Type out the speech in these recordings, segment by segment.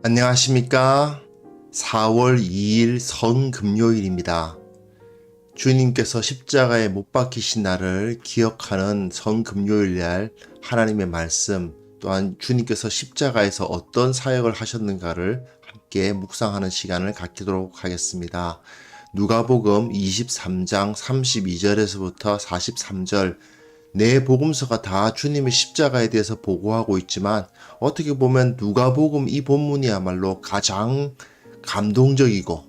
안녕하십니까? 4월 2일 성금요일입니다. 주님께서 십자가에 못 박히신 날을 기억하는 성금요일 날 하나님의 말씀, 또한 주님께서 십자가에서 어떤 사역을 하셨는가를 함께 묵상하는 시간을 갖도록 하겠습니다. 누가복음 23장 32절에서부터 43절, 네 복음서가 다 주님의 십자가에 대해서 보고하고 있지만 어떻게 보면 누가복음 이 본문이야말로 가장 감동적이고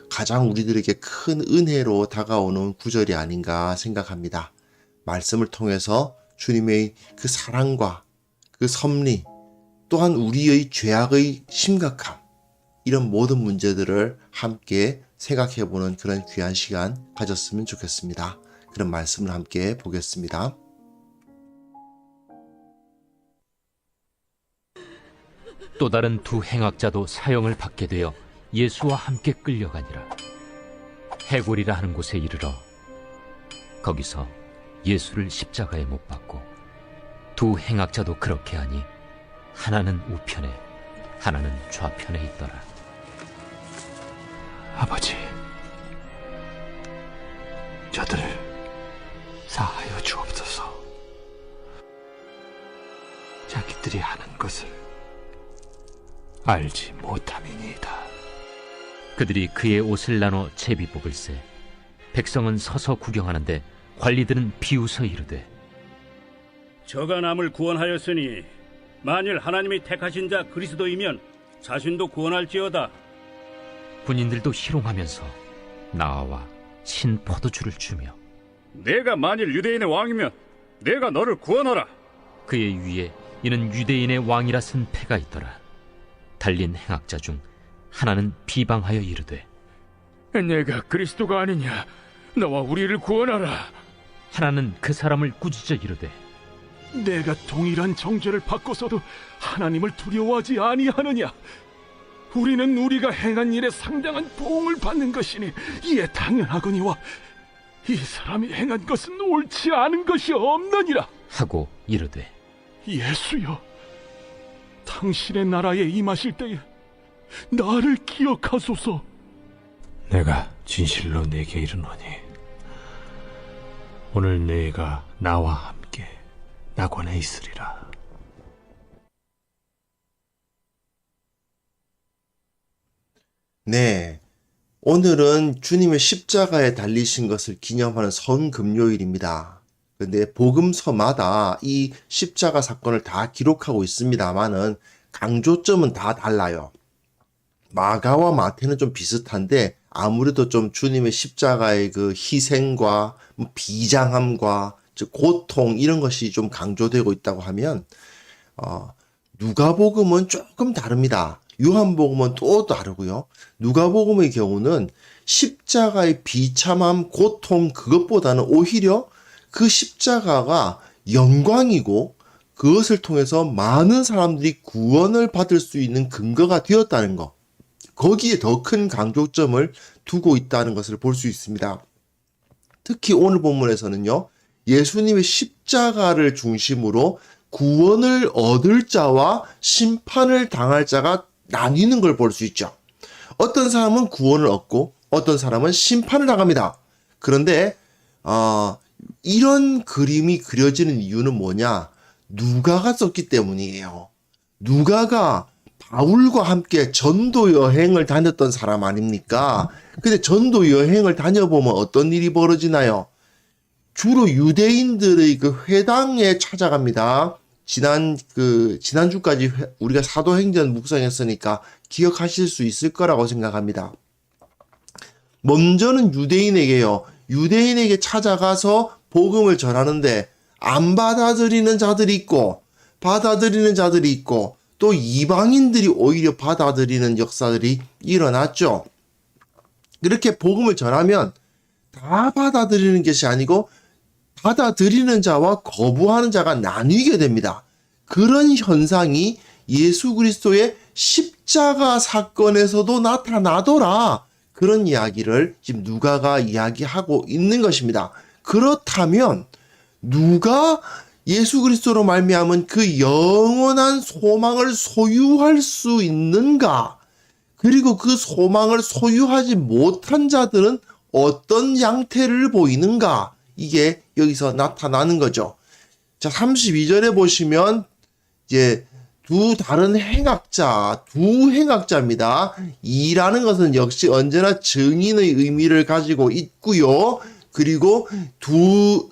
가장 우리들에게 큰 은혜로 다가오는 구절이 아닌가 생각합니다. 말씀을 통해서 주님의 그 사랑과 그 섭리, 또한 우리의 죄악의 심각함, 이런 모든 문제들을 함께 생각해보는 그런 귀한 시간 가졌으면 좋겠습니다. 그런 말씀을 함께 보겠습니다. 또 다른 두 행악자도 사형을 받게 되어 예수와 함께 끌려가니라. 해골이라 하는 곳에 이르러 거기서 예수를 십자가에 못 박고 두 행악자도 그렇게 하니 하나는 우편에 하나는 좌편에 있더라. 아버지, 저들을 사하여 주옵소서. 자기들이 하는 것을 알지 못함이니이다. 그들이 그의 옷을 나눠 제비 뽑을세. 백성은 서서 구경하는데 관리들은 비웃어 이르되, 저가 남을 구원하였으니 만일 하나님이 택하신 자 그리스도이면 자신도 구원할지어다. 군인들도 희롱하면서 나와 신 포도주를 주며 내가 만일 유대인의 왕이면 내가 너를 구원하라. 그의 위에 이는 유대인의 왕이라 쓴 패가 있더라. 달린 행악자 중 하나는 비방하여 이르되, 내가 그리스도가 아니냐? 너와 우리를 구원하라. 하나는 그 사람을 꾸짖어 이르되, 내가 동일한 정죄를 받고서도 하나님을 두려워하지 아니하느냐? 우리는 우리가 행한 일에 상당한 보응을 받는 것이니 이에 당연하거니와 이 사람이 행한 것은 옳지 않은 것이 없느니라 하고 이르되, 예수여, 당신의 나라에 임하실 때에 나를 기억하소서. 내가 진실로 네게 이르노니 오늘 네가 나와 함께 낙원에 있으리라. 네, 오늘은 주님의 십자가에 달리신 것을 기념하는 성금요일입니다. 근데 복음서마다 이 십자가 사건을 다 기록하고 있습니다만은 강조점은 다 달라요. 마가와 마태는 좀 비슷한데 아무래도 좀 주님의 십자가의 그 희생과 비장함과 고통 이런 것이 좀 강조되고 있다고 하면 누가복음은 조금 다릅니다. 요한복음은 또 다르고요. 누가복음의 경우는 십자가의 비참함, 고통 그것보다는 오히려 그 십자가가 영광이고 그것을 통해서 많은 사람들이 구원을 받을 수 있는 근거가 되었다는 것, 거기에 더 큰 강조점을 두고 있다는 것을 볼 수 있습니다. 특히 오늘 본문에서는요, 예수님의 십자가를 중심으로 구원을 얻을 자와 심판을 당할 자가 나뉘는 걸 볼 수 있죠. 어떤 사람은 구원을 얻고 어떤 사람은 심판을 당합니다. 그런데 이런 그림이 그려지는 이유는 뭐냐? 누가가 썼기 때문이에요. 누가가 바울과 함께 전도 여행을 다녔던 사람 아닙니까? 근데 전도 여행을 다녀보면 어떤 일이 벌어지나요? 주로 유대인들의 그 회당에 찾아갑니다. 지난주까지 우리가 사도행전 묵상했으니까 기억하실 수 있을 거라고 생각합니다. 먼저는 유대인에게 찾아가서 복음을 전하는데 안 받아들이는 자들이 있고 받아들이는 자들이 있고 또 이방인들이 오히려 받아들이는 역사들이 일어났죠. 그렇게 복음을 전하면 다 받아들이는 것이 아니고 받아들이는 자와 거부하는 자가 나뉘게 됩니다. 그런 현상이 예수 그리스도의 십자가 사건에서도 나타나더라. 그런 이야기를 지금 누가가 이야기하고 있는 것입니다. 그렇다면 누가 예수 그리스도로 말미암은 그 영원한 소망을 소유할 수 있는가? 그리고 그 소망을 소유하지 못한 자들은 어떤 양태를 보이는가? 이게 여기서 나타나는 거죠. 자, 32절에 보시면 이제 두 다른 행악자, 두 행악자입니다. 이라는 것은 역시 언제나 증인의 의미를 가지고 있고요. 그리고 두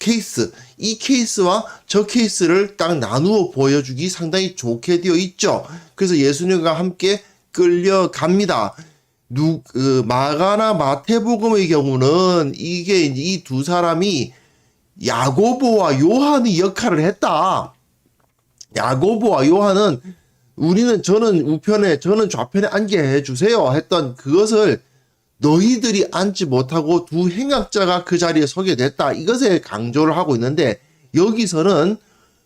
케이스, 이 케이스와 저 케이스를 딱 나누어 보여주기 상당히 좋게 되어 있죠. 그래서 예수님과 함께 끌려갑니다. 마가나 마태복음의 경우는 이게 이 두 사람이 야고보와 요한의 역할을 했다. 야고보와 요한은 저는 우편에, 저는 좌편에 앉게 해주세요 했던 그것을 너희들이 앉지 못하고 두 행악자가 그 자리에 서게 됐다. 이것에 강조를 하고 있는데, 여기서는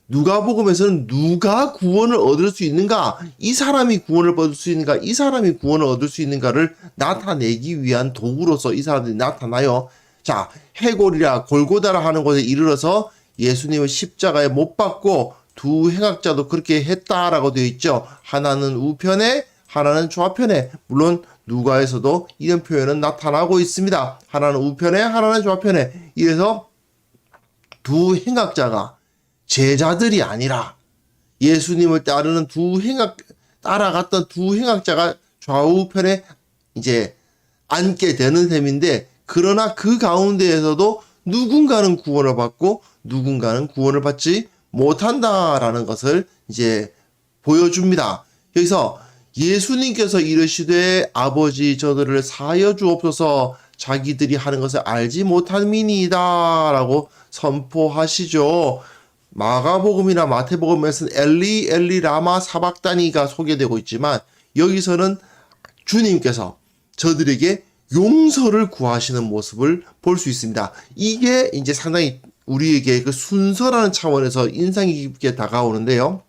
누가복음에서는 누가 구원을 얻을 수 있는가, 이 사람이 구원을 얻을 수 있는가, 이 사람이 구원을 얻을 수 있는가를 나타내기 위한 도구로서 이 사람들이 나타나요. 자, 해골이라 골고다라 하는 곳에 이르러서 예수님을 십자가에 못 박고 두 행악자도 그렇게 했다라고 되어 있죠. 하나는 우편에, 하나는 좌편에. 물론 누가에서도 이런 표현은 나타나고 있습니다. 하나는 우편에, 하나는 좌편에. 이래서 두 행악자가 제자들이 아니라 예수님을 따라갔던 두 행악자가 좌우편에 이제 앉게 되는 셈인데, 그러나 그 가운데에서도 누군가는 구원을 받고 누군가는 구원을 받지 못한다라는 것을 이제 보여줍니다. 여기서 예수님께서 이르시되 아버지 저들을 사하여 주옵소서, 자기들이 하는 것을 알지 못함이니이다 라고 선포하시죠. 마가복음이나 마태복음에서는 엘리 엘리 라마 사박다니가 소개되고 있지만, 여기서는 주님께서 저들에게 용서를 구하시는 모습을 볼 수 있습니다. 이게 이제 상당히 우리에게 그 순서라는 차원에서 인상 깊게 다가오는데요.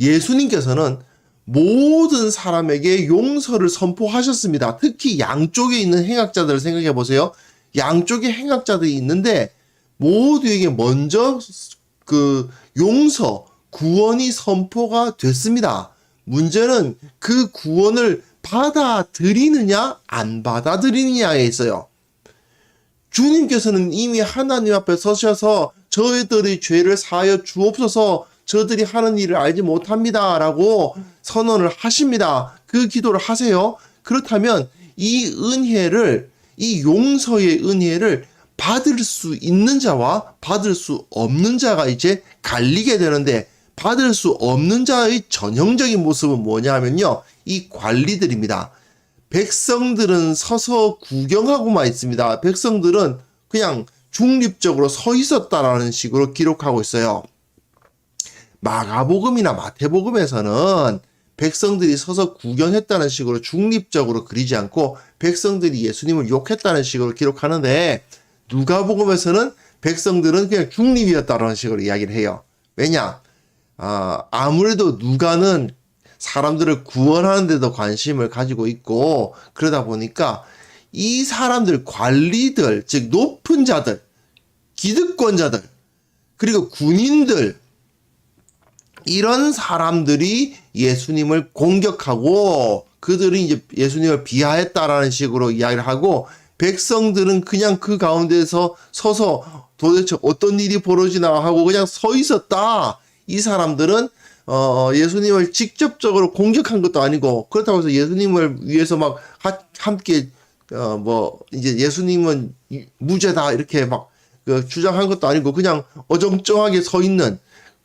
예수님께서는 모든 사람에게 용서를 선포하셨습니다. 특히 양쪽에 있는 행악자들을 생각해 보세요. 양쪽에 행악자들이 있는데 모두에게 먼저 그 용서, 구원이 선포가 됐습니다. 문제는 그 구원을 받아들이느냐 안 받아들이느냐에 있어요. 주님께서는 이미 하나님 앞에 서셔서 저희들의 죄를 사하여 주옵소서, 저들이 하는 일을 알지 못합니다 라고 선언을 하십니다. 그 기도를 하세요. 그렇다면 이 은혜를, 이 용서의 은혜를 받을 수 있는 자와 받을 수 없는 자가 이제 갈리게 되는데, 받을 수 없는 자의 전형적인 모습은 뭐냐 하면요, 이 관리들입니다. 백성들은 서서 구경하고만 있습니다. 백성들은 그냥 중립적으로 서 있었다라는 식으로 기록하고 있어요. 마가복음이나 마태복음에서는 백성들이 서서 구경했다는 식으로 중립적으로 그리지 않고 백성들이 예수님을 욕했다는 식으로 기록하는데, 누가복음에서는 백성들은 그냥 중립이었다라는 식으로 이야기를 해요. 왜냐? 아무래도 누가는 사람들을 구원하는 데도 관심을 가지고 있고, 그러다 보니까 이 사람들, 관리들, 즉 높은 자들, 기득권자들, 그리고 군인들, 이런 사람들이 예수님을 공격하고 그들이 이제 예수님을 비하했다라는 식으로 이야기를 하고, 백성들은 그냥 그 가운데서 서서 도대체 어떤 일이 벌어지나 하고 그냥 서 있었다. 이 사람들은 예수님을 직접적으로 공격한 것도 아니고, 그렇다고 해서 예수님을 위해서 막 함께 이제 예수님은 무죄다 이렇게 막 주장한 것도 아니고, 그냥 어정쩡하게 서 있는,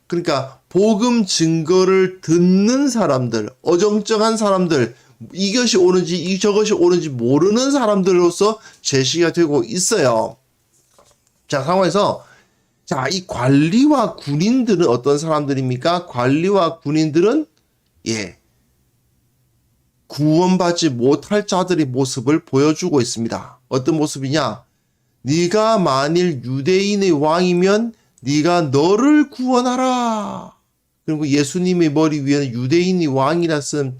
그러니까 복음 증거를 듣는 사람들, 어정쩡한 사람들, 이것이 옳은지 저것이 옳은지 모르는 사람들로서 제시가 되고 있어요. 자, 상황에서 자, 이 관리와 군인들은 어떤 사람들입니까? 관리와 군인들은 구원받지 못할 자들의 모습을 보여주고 있습니다. 어떤 모습이냐? 네가 만일 유대인의 왕이면 네가 너를 구원하라. 그리고 예수님의 머리 위에는 유대인이 왕이라 쓴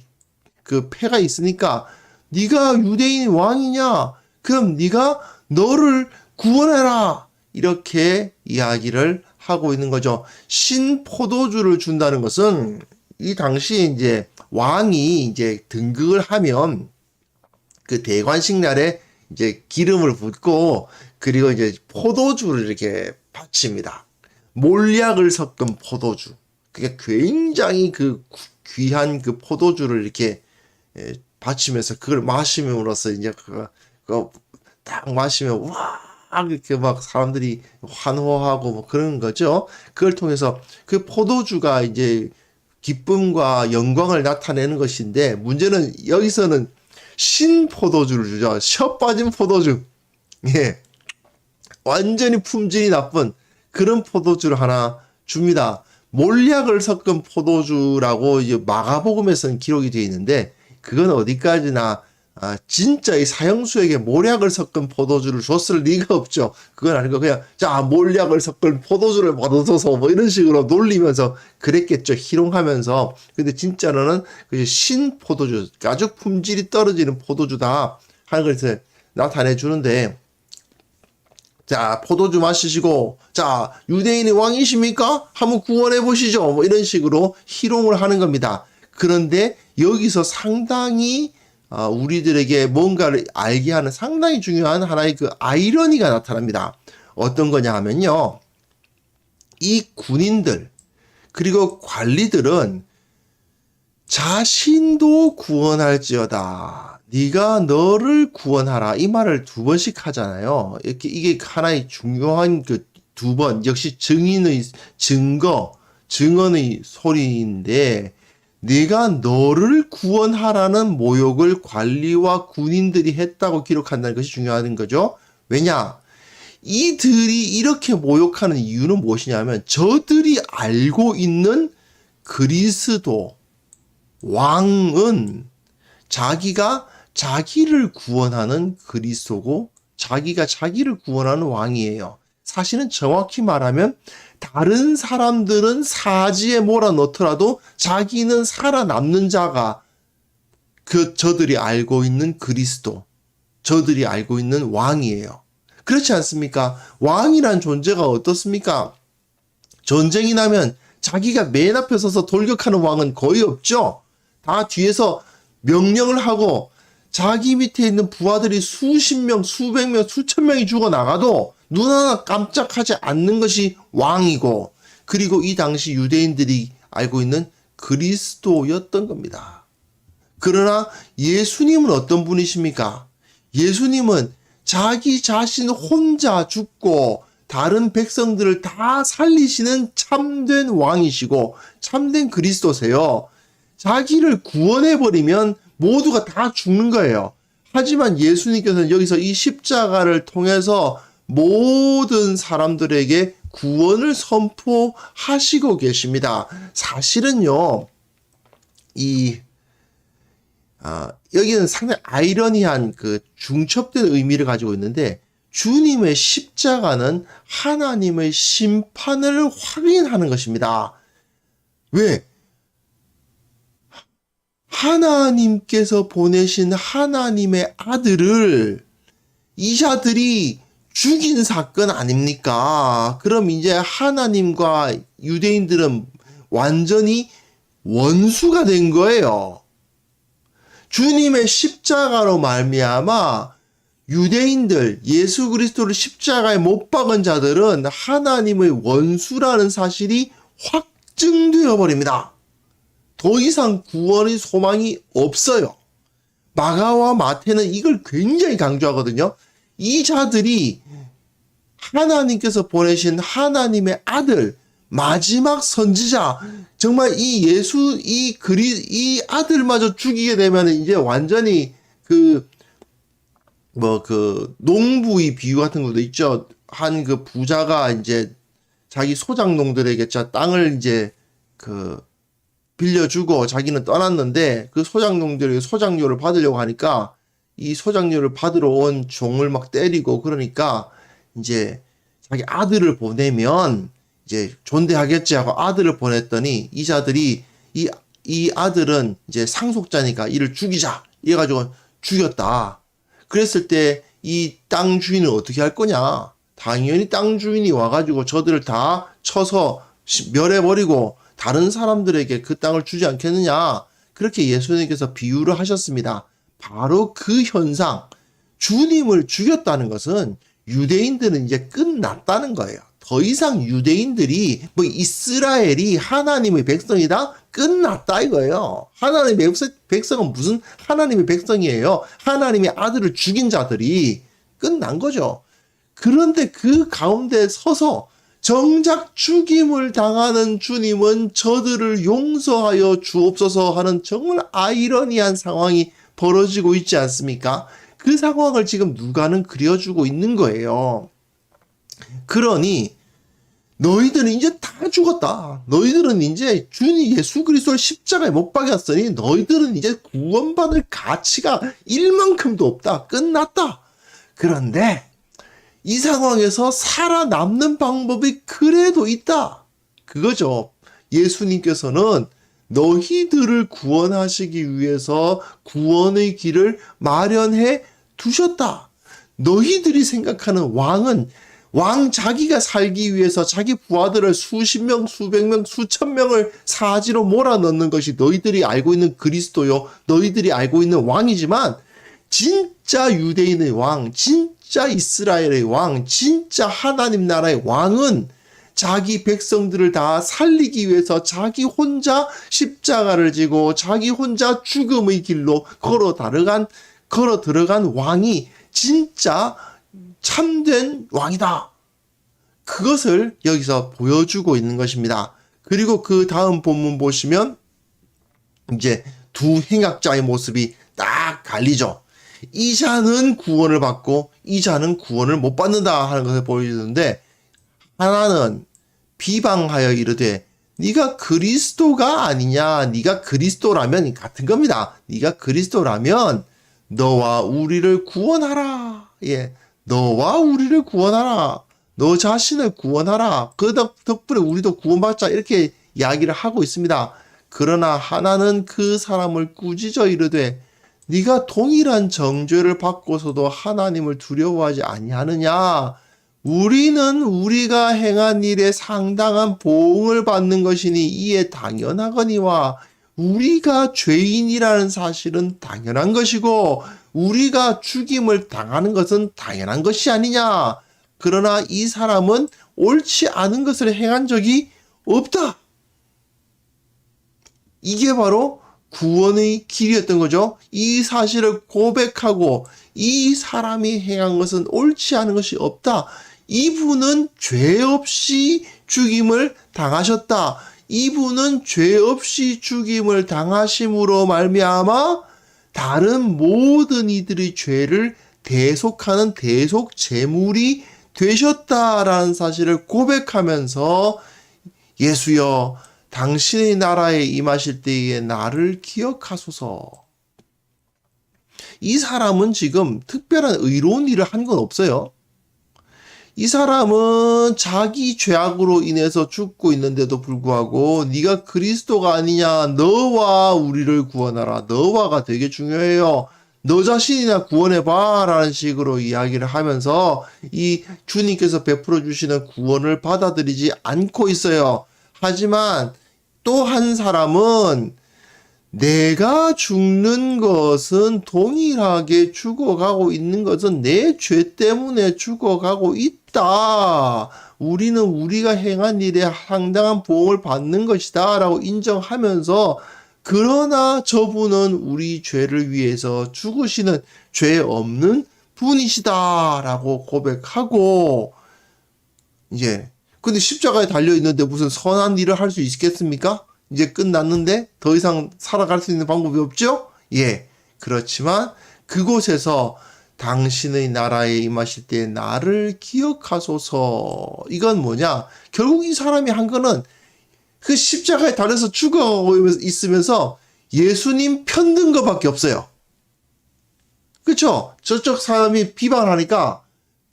그 패가 있으니까, 네가 유대인의 왕이냐? 그럼 네가 너를 구원해라. 이렇게 이야기를 하고 있는 거죠. 신포도주를 준다는 것은 이 당시에 이제 왕이 이제 등극을 하면 그 대관식 날에 이제 기름을 붓고 그리고 이제 포도주를 이렇게 바칩니다. 몰약을 섞은 포도주. 그게 굉장히 그 귀한 그 포도주를 이렇게 바치면서 그걸 마심으로써 이제 그거 딱 마시면 와 이렇게 막 사람들이 환호하고 뭐 그런 거죠. 그걸 통해서 그 포도주가 이제 기쁨과 영광을 나타내는 것인데 문제는 여기서는 신포도주를 주죠. 셔 빠진 포도주. 예. 완전히 품질이 나쁜 그런 포도주를 하나 줍니다. 몰약을 섞은 포도주라고 이제 마가복음에서는 기록이 되어 있는데 그건 어디까지나 진짜 이 사형수에게 몰약을 섞은 포도주를 줬을 리가 없죠. 그건 아니고 그냥 자 몰약을 섞은 포도주를 받아줘서 뭐 이런 식으로 놀리면서 그랬겠죠. 희롱하면서. 근데 진짜로는 그 신포도주 아주 품질이 떨어지는 포도주다 하는 것을 나타내 주는데 자 포도주 마시시고 자 유대인의 왕이십니까? 한번 구원해 보시죠. 뭐 이런 식으로 희롱을 하는 겁니다. 그런데 여기서 상당히 우리들에게 뭔가를 알게 하는 상당히 중요한 하나의 그 아이러니가 나타납니다. 어떤 거냐 하면요. 이 군인들 그리고 관리들은 자신도 구원할지어다. 네가 너를 구원하라. 이 말을 두 번씩 하잖아요. 이렇게 이게 하나의 중요한 그 두 번 역시 증언의 소리인데 네가 너를 구원하라는 모욕을 관리와 군인들이 했다고 기록한다는 것이 중요한 거죠. 왜냐? 이들이 이렇게 모욕하는 이유는 무엇이냐면 저들이 알고 있는 그리스도 왕은 자기가 자기를 구원하는 그리스도고 자기가 자기를 구원하는 왕이에요. 사실은 정확히 말하면 다른 사람들은 사지에 몰아넣더라도 자기는 살아남는 자가 저들이 알고 있는 그리스도, 저들이 알고 있는 왕이에요. 그렇지 않습니까? 왕이란 존재가 어떻습니까? 전쟁이 나면 자기가 맨 앞에 서서 돌격하는 왕은 거의 없죠. 다 뒤에서 명령을 하고 자기 밑에 있는 부하들이 수십 명, 수백 명, 수천 명이 죽어나가도 눈 하나 깜짝하지 않는 것이 왕이고 그리고 이 당시 유대인들이 알고 있는 그리스도였던 겁니다. 그러나 예수님은 어떤 분이십니까? 예수님은 자기 자신 혼자 죽고 다른 백성들을 다 살리시는 참된 왕이시고 참된 그리스도세요. 자기를 구원해버리면 모두가 다 죽는 거예요. 하지만 예수님께서는 여기서 이 십자가를 통해서 모든 사람들에게 구원을 선포하시고 계십니다. 사실은요, 여기는 상당히 아이러니한 그 중첩된 의미를 가지고 있는데, 주님의 십자가는 하나님의 심판을 확인하는 것입니다. 왜? 하나님께서 보내신 하나님의 아들을 이자들이 죽인 사건 아닙니까? 그럼 이제 하나님과 유대인들은 완전히 원수가 된 거예요. 주님의 십자가로 말미암아 유대인들, 예수 그리스도를 십자가에 못 박은 자들은 하나님의 원수라는 사실이 확증되어 버립니다. 더 이상 구원의 소망이 없어요. 마가와 마태는 이걸 굉장히 강조하거든요. 이 자들이 하나님께서 보내신 하나님의 아들, 마지막 선지자, 정말 이 아들마저 죽이게 되면 이제 완전히 농부의 비유 같은 것도 있죠. 한 그 부자가 이제 자기 소작농들에게 땅을 이제 빌려주고 자기는 떠났는데 그 소작농들이 소작료를 받으려고 하니까 이 소작료를 받으러 온 종을 막 때리고 그러니까 이제 자기 아들을 보내면 이제 존대하겠지 하고 아들을 보냈더니 이 자들이 이 아들은 이제 상속자니까 이를 죽이자 이래가지고 죽였다. 그랬을 때 이 땅 주인은 어떻게 할 거냐? 당연히 땅 주인이 와가지고 저들을 다 쳐서 멸해버리고 다른 사람들에게 그 땅을 주지 않겠느냐. 그렇게 예수님께서 비유를 하셨습니다. 바로 그 현상, 주님을 죽였다는 것은 유대인들은 이제 끝났다는 거예요. 더 이상 유대인들이 이스라엘이 하나님의 백성이다? 끝났다 이거예요. 하나님의 백성은 무슨 하나님의 백성이에요? 하나님의 아들을 죽인 자들이 끝난 거죠. 그런데 그 가운데 서서 정작 죽임을 당하는 주님은 저들을 용서하여 주옵소서 하는 정말 아이러니한 상황이 벌어지고 있지 않습니까? 그 상황을 지금 누가는 그려주고 있는 거예요. 그러니 너희들은 이제 다 죽었다. 너희들은 이제 주님 예수 그리스도를 십자가에 못 박였으니 너희들은 이제 구원받을 가치가 일만큼도 없다. 끝났다. 그런데 이 상황에서 살아남는 방법이 그래도 있다. 그거죠. 예수님께서는 너희들을 구원하시기 위해서 구원의 길을 마련해 두셨다. 너희들이 생각하는 왕은 왕 자기가 살기 위해서 자기 부하들을 수십 명, 수백 명, 수천 명을 사지로 몰아넣는 것이 너희들이 알고 있는 그리스도요. 너희들이 알고 있는 왕이지만 진짜 유대인의 왕, 진짜 이스라엘의 왕, 진짜 하나님 나라의 왕은 자기 백성들을 다 살리기 위해서 자기 혼자 십자가를 지고 자기 혼자 죽음의 길로 걸어 들어간 왕이 진짜 참된 왕이다. 그것을 여기서 보여주고 있는 것입니다. 그리고 그 다음 본문 보시면 이제 두 행악자의 모습이 딱 갈리죠. 이 자는 구원을 받고 이 자는 구원을 못 받는다 하는 것을 보여주는데, 하나는 비방하여 이르되 네가 그리스도가 아니냐. 네가 그리스도라면 같은 겁니다. 네가 그리스도라면 너와 우리를 구원하라. 예, 너와 우리를 구원하라. 너 자신을 구원하라. 그 덕분에 우리도 구원받자. 이렇게 이야기를 하고 있습니다. 그러나 하나는 그 사람을 꾸짖어 이르되 네가 동일한 정죄를 받고서도 하나님을 두려워하지 아니하느냐. 우리는 우리가 행한 일에 상당한 보응을 받는 것이니 이에 당연하거니와 우리가 죄인이라는 사실은 당연한 것이고 우리가 죽임을 당하는 것은 당연한 것이 아니냐. 그러나 이 사람은 옳지 않은 것을 행한 적이 없다. 이게 바로 구원의 길이었던 거죠. 이 사실을 고백하고 이 사람이 행한 것은 옳지 않은 것이 없다. 이분은 죄 없이 죽임을 당하셨다. 이분은 죄 없이 죽임을 당하심으로 말미암아 다른 모든 이들의 죄를 대속하는 대속 제물이 되셨다라는 사실을 고백하면서 예수여 당신의 나라에 임하실 때에 나를 기억하소서. 이 사람은 지금 특별한 의로운 일을 한 건 없어요. 이 사람은 자기 죄악으로 인해서 죽고 있는데도 불구하고 네가 그리스도가 아니냐. 너와 우리를 구원하라. 너와가 되게 중요해요. 너 자신이나 구원해봐 라는 식으로 이야기를 하면서 이 주님께서 베풀어 주시는 구원을 받아들이지 않고 있어요. 하지만 또 한 사람은 내가 죽는 것은 동일하게 죽어가고 있는 것은 내 죄 때문에 죽어가고 있다. 우리는 우리가 행한 일에 상당한 보응을 받는 것이다 라고 인정하면서 그러나 저분은 우리 죄를 위해서 죽으시는 죄 없는 분이시다 라고 고백하고 이제 근데 십자가에 달려있는데 무슨 선한 일을 할 수 있겠습니까? 이제 끝났는데 더 이상 살아갈 수 있는 방법이 없죠? 예. 그렇지만 그곳에서 당신의 나라에 임하실 때 나를 기억하소서. 이건 뭐냐? 결국 이 사람이 한 거는 그 십자가에 달려서 죽어 있으면서 예수님 편든 것밖에 없어요. 그렇죠? 저쪽 사람이 비방하니까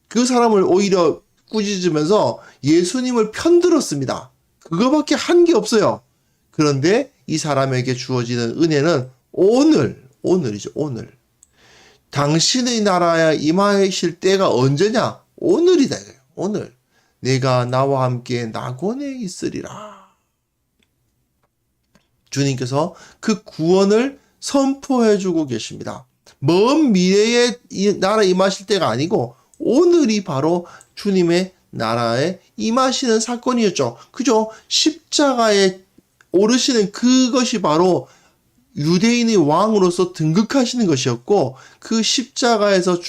그 사람을 오히려 꾸짖으면서 예수님을 편들었습니다. 그거밖에 한 게 없어요. 그런데 이 사람에게 주어지는 은혜는 오늘이죠. 오늘. 당신의 나라에 임하실 때가 언제냐? 오늘이다. 오늘 내가 나와 함께 낙원에 있으리라. 주님께서 그 구원을 선포해 주고 계십니다. 먼 미래에 이 나라에 임하실 때가 아니고 오늘이 바로 주님의 나라에 임하시는 사건이었죠. 그죠? 십자가에 오르시는 그것이 바로 유대인의 왕으로서 등극하시는 것이었고, 그 십자가에서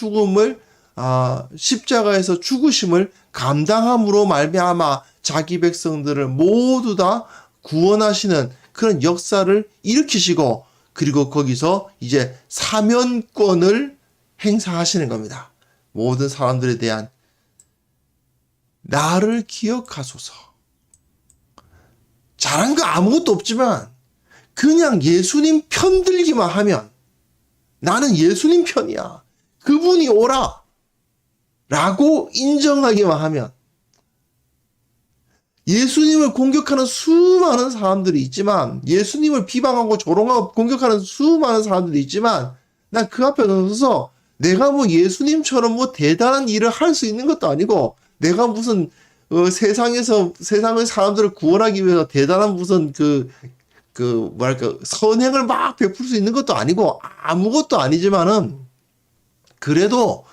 죽으심을 감당함으로 말미암아 자기 백성들을 모두 다 구원하시는 그런 역사를 일으키시고, 그리고 거기서 이제 사면권을 행사하시는 겁니다. 모든 사람들에 대한 나를 기억하소서. 잘한 거 아무것도 없지만 그냥 예수님 편들기만 하면, 나는 예수님 편이야, 그분이 오라 라고 인정하기만 하면, 예수님을 공격하는 수많은 사람들이 있지만, 예수님을 비방하고 조롱하고 공격하는 수많은 사람들이 있지만, 난 그 앞에 서서 내가 뭐 예수님처럼 뭐 대단한 일을 할 수 있는 것도 아니고, 내가 무슨 세상의 사람들을 구원하기 위해서 대단한 무슨 선행을 막 베풀 수 있는 것도 아니고 아무것도 아니지만은, 그래도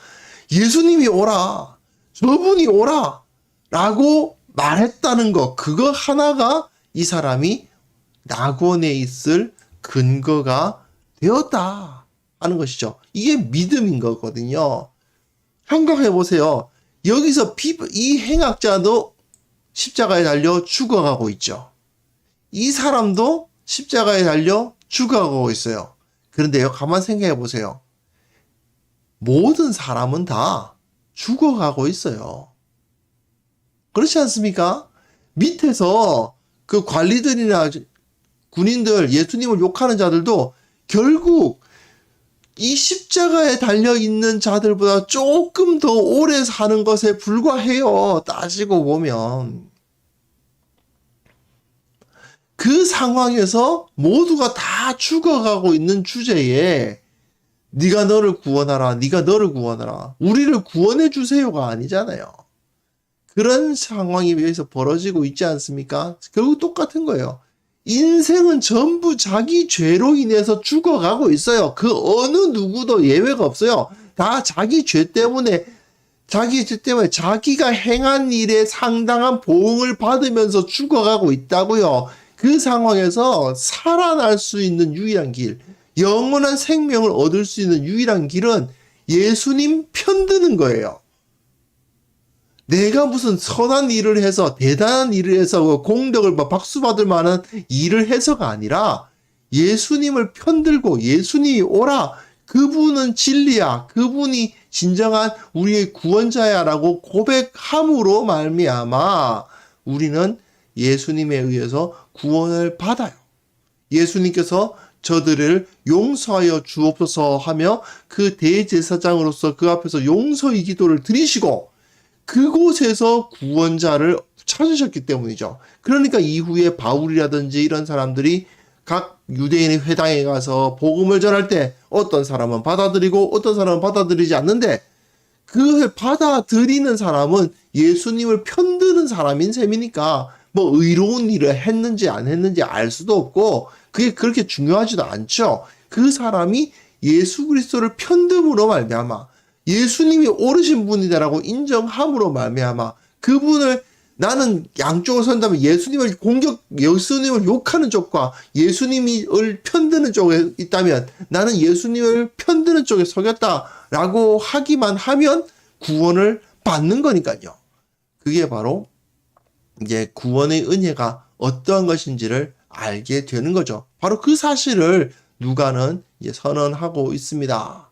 예수님이 오라, 저분이 오라 라고 말했다는 것, 그거 하나가 이 사람이 낙원에 있을 근거가 되었다 하는 것이죠. 이게 믿음인 거거든요. 생각해 보세요. 여기서 이 행악자도 십자가에 달려 죽어가고 있죠. 이 사람도 십자가에 달려 죽어가고 있어요. 그런데요, 가만 생각해 보세요. 모든 사람은 다 죽어가고 있어요. 그렇지 않습니까? 밑에서 그 관리들이나 군인들, 예수님을 욕하는 자들도 결국 이 십자가에 달려있는 자들보다 조금 더 오래 사는 것에 불과해요. 따지고 보면. 그 상황에서 모두가 다 죽어가고 있는 주제에 네가 너를 구원하라, 네가 너를 구원하라, 우리를 구원해 주세요가 아니잖아요. 그런 상황이 여기서 벌어지고 있지 않습니까? 결국 똑같은 거예요. 인생은 전부 자기 죄로 인해서 죽어가고 있어요. 그 어느 누구도 예외가 없어요. 다 자기 죄 때문에 자기가 행한 일에 상당한 보응을 받으면서 죽어가고 있다고요. 그 상황에서 살아날 수 있는 유일한 길, 영원한 생명을 얻을 수 있는 유일한 길은 예수님 편드는 거예요. 내가 무슨 선한 일을 해서, 대단한 일을 해서 공덕을 박수 받을 만한 일을 해서가 아니라 예수님을 편들고 예수님이 오라, 그분은 진리야, 그분이 진정한 우리의 구원자야 라고 고백함으로 말미암아 우리는 예수님에 의해서 구원을 받아요. 예수님께서 저들을 용서하여 주옵소서 하며 그 대제사장으로서 그 앞에서 용서의 기도를 드리시고 그곳에서 구원자를 찾으셨기 때문이죠. 그러니까 이후에 바울이라든지 이런 사람들이 각 유대인의 회당에 가서 복음을 전할 때 어떤 사람은 받아들이고 어떤 사람은 받아들이지 않는데, 그 받아들이는 사람은 예수님을 편드는 사람인 셈이니까 뭐 의로운 일을 했는지 안 했는지 알 수도 없고 그게 그렇게 중요하지도 않죠. 그 사람이 예수 그리스도를 편듦으로 말미암아 예수님이 옳으신 분이다라고 인정함으로 말미암아 그분을, 나는 양쪽을 선다면 예수님을 욕하는 쪽과 예수님을 편드는 쪽에 있다면 나는 예수님을 편드는 쪽에 서겠다라고 하기만 하면 구원을 받는 거니까요. 그게 바로 이제 구원의 은혜가 어떠한 것인지를 알게 되는 거죠. 바로 그 사실을 누가는 이제 선언하고 있습니다.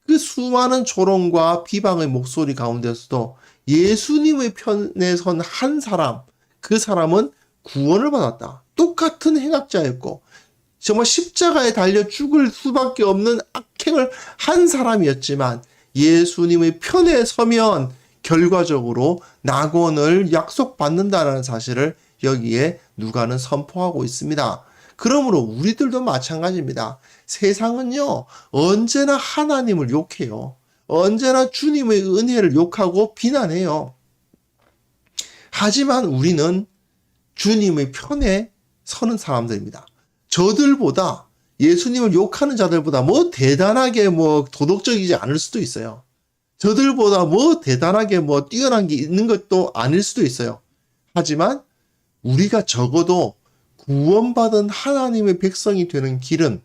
그 수많은 조롱과 비방의 목소리 가운데서도 예수님의 편에 선 한 사람, 그 사람은 구원을 받았다. 똑같은 행악자였고 정말 십자가에 달려 죽을 수밖에 없는 악행을 한 사람이었지만 예수님의 편에 서면 결과적으로 낙원을 약속받는다는 사실을 여기에 누가는 선포하고 있습니다. 그러므로 우리들도 마찬가지입니다. 세상은요, 언제나 하나님을 욕해요. 언제나 주님의 은혜를 욕하고 비난해요. 하지만 우리는 주님의 편에 서는 사람들입니다. 저들보다 예수님을 욕하는 자들보다 뭐 대단하게 뭐 도덕적이지 않을 수도 있어요. 저들보다 뭐 대단하게 뭐 뛰어난 게 있는 것도 아닐 수도 있어요. 하지만 우리가 적어도 구원받은 하나님의 백성이 되는 길은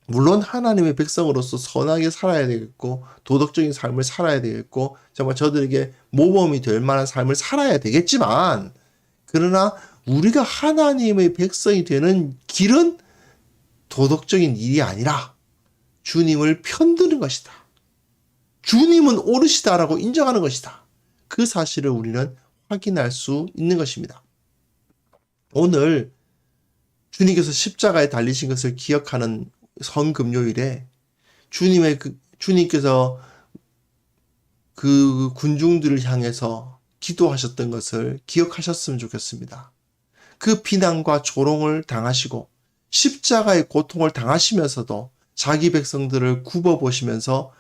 물론 하나님의 백성으로서 선하게 살아야 되겠고 도덕적인 삶을 살아야 되겠고 정말 저들에게 모범이 될 만한 삶을 살아야 되겠지만 그러나 우리가 하나님의 백성이 되는 길은 도덕적인 일이 아니라 주님을 편드는 것이다. 주님은 옳으시다라고 인정하는 것이다. 그 사실을 우리는 확인할 수 있는 것입니다. 오늘 주님께서 십자가에 달리신 것을 기억하는 성금요일에 주님께서 그 군중들을 향해서 기도하셨던 것을 기억하셨으면 좋겠습니다. 그 비난과 조롱을 당하시고 십자가의 고통을 당하시면서도 자기 백성들을 굽어보시면서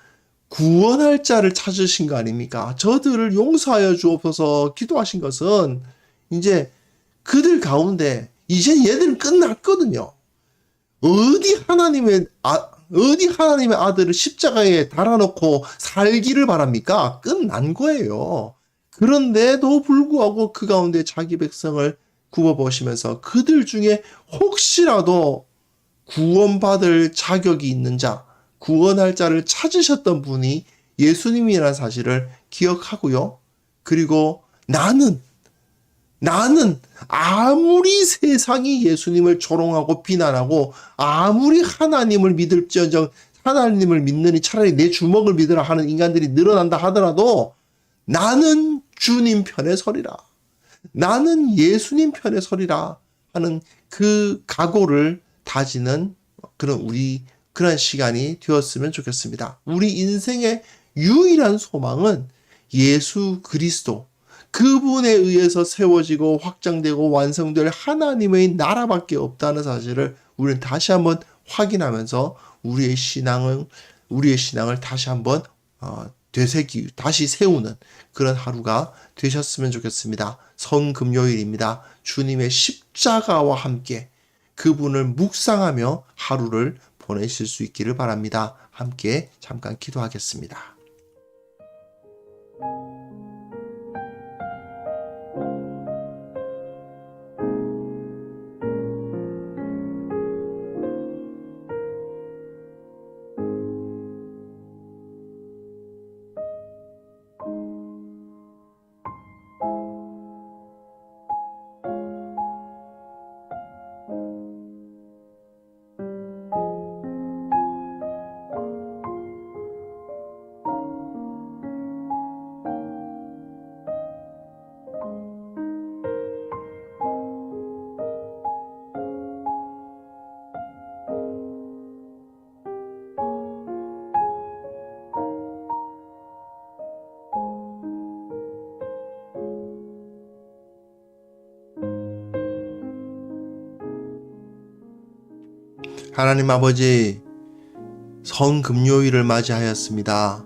구원할 자를 찾으신 거 아닙니까? 저들을 용서하여 주옵소서 기도하신 것은 이제 그들 가운데 이제 얘들은 끝났거든요. 어디 하나님의 아들을 십자가에 달아놓고 살기를 바랍니까? 끝난 거예요. 그런데도 불구하고 그 가운데 자기 백성을 굽어보시면서 그들 중에 혹시라도 구원받을 자격이 있는 자, 구원할 자를 찾으셨던 분이 예수님이라는 사실을 기억하고요. 그리고 나는 아무리 세상이 예수님을 조롱하고 비난하고 아무리 하나님을 믿을지언정 하나님을 믿느니 차라리 내 주먹을 믿으라 하는 인간들이 늘어난다 하더라도 나는 주님 편에 서리라. 나는 예수님 편에 서리라 하는 그 각오를 다지는 그런 시간이 되었으면 좋겠습니다. 우리 인생의 유일한 소망은 예수 그리스도, 그분에 의해서 세워지고 확장되고 완성될 하나님의 나라밖에 없다는 사실을 우리는 다시 한번 확인하면서 우리의 신앙을 다시 한번 다시 세우는 그런 하루가 되셨으면 좋겠습니다. 성금요일입니다. 주님의 십자가와 함께 그분을 묵상하며 하루를 보내실 수 있기를 바랍니다. 함께 잠깐 기도하겠습니다. 하나님 아버지, 성금요일을 맞이하였습니다.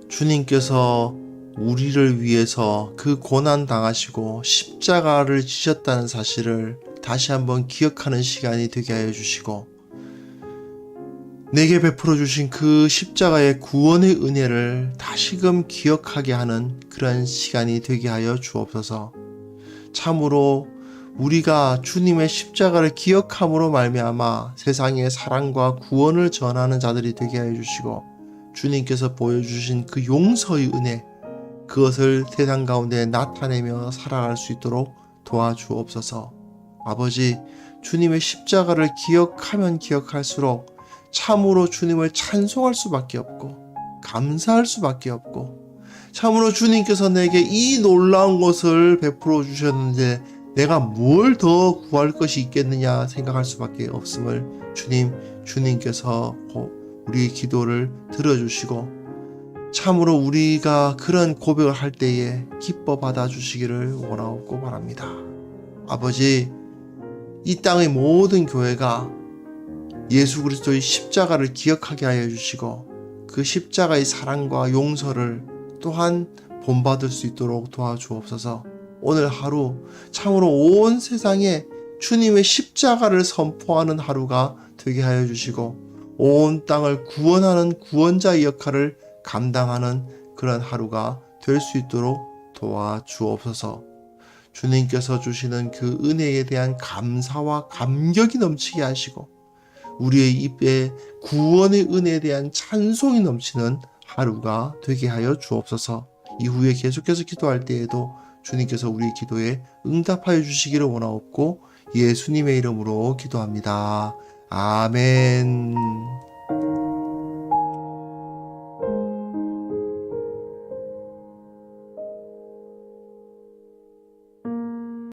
주님께서 우리를 위해서 그 고난 당하시고 십자가를 지셨다는 사실을 다시 한번 기억하는 시간이 되게 하여 주시고 내게 베풀어 주신 그 십자가의 구원의 은혜를 다시금 기억하게 하는 그런 시간이 되게 하여 주옵소서. 참으로 우리가 주님의 십자가를 기억함으로 말미암아 세상에 사랑과 구원을 전하는 자들이 되게 하여 주시고 주님께서 보여주신 그 용서의 은혜 그것을 세상 가운데 나타내며 살아갈 수 있도록 도와주옵소서. 아버지, 주님의 십자가를 기억하면 기억할수록 참으로 주님을 찬송할 수밖에 없고 감사할 수밖에 없고 참으로 주님께서 내게 이 놀라운 것을 베풀어 주셨는데 내가 뭘 더 구할 것이 있겠느냐 생각할 수밖에 없음을 주님께서 우리의 기도를 들어주시고 참으로 우리가 그런 고백을 할 때에 기뻐 받아주시기를 원하옵고 바랍니다. 아버지, 이 땅의 모든 교회가 예수 그리스도의 십자가를 기억하게 하여 주시고 그 십자가의 사랑과 용서를 또한 본받을 수 있도록 도와주옵소서. 오늘 하루 참으로 온 세상에 주님의 십자가를 선포하는 하루가 되게 하여 주시고 온 땅을 구원하는 구원자의 역할을 감당하는 그런 하루가 될 수 있도록 도와주옵소서. 주님께서 주시는 그 은혜에 대한 감사와 감격이 넘치게 하시고 우리의 입에 구원의 은혜에 대한 찬송이 넘치는 하루가 되게 하여 주옵소서. 이후에 계속해서 기도할 때에도 주님께서 우리의 기도에 응답하여 주시기를 원하옵고 예수님의 이름으로 기도합니다. 아멘.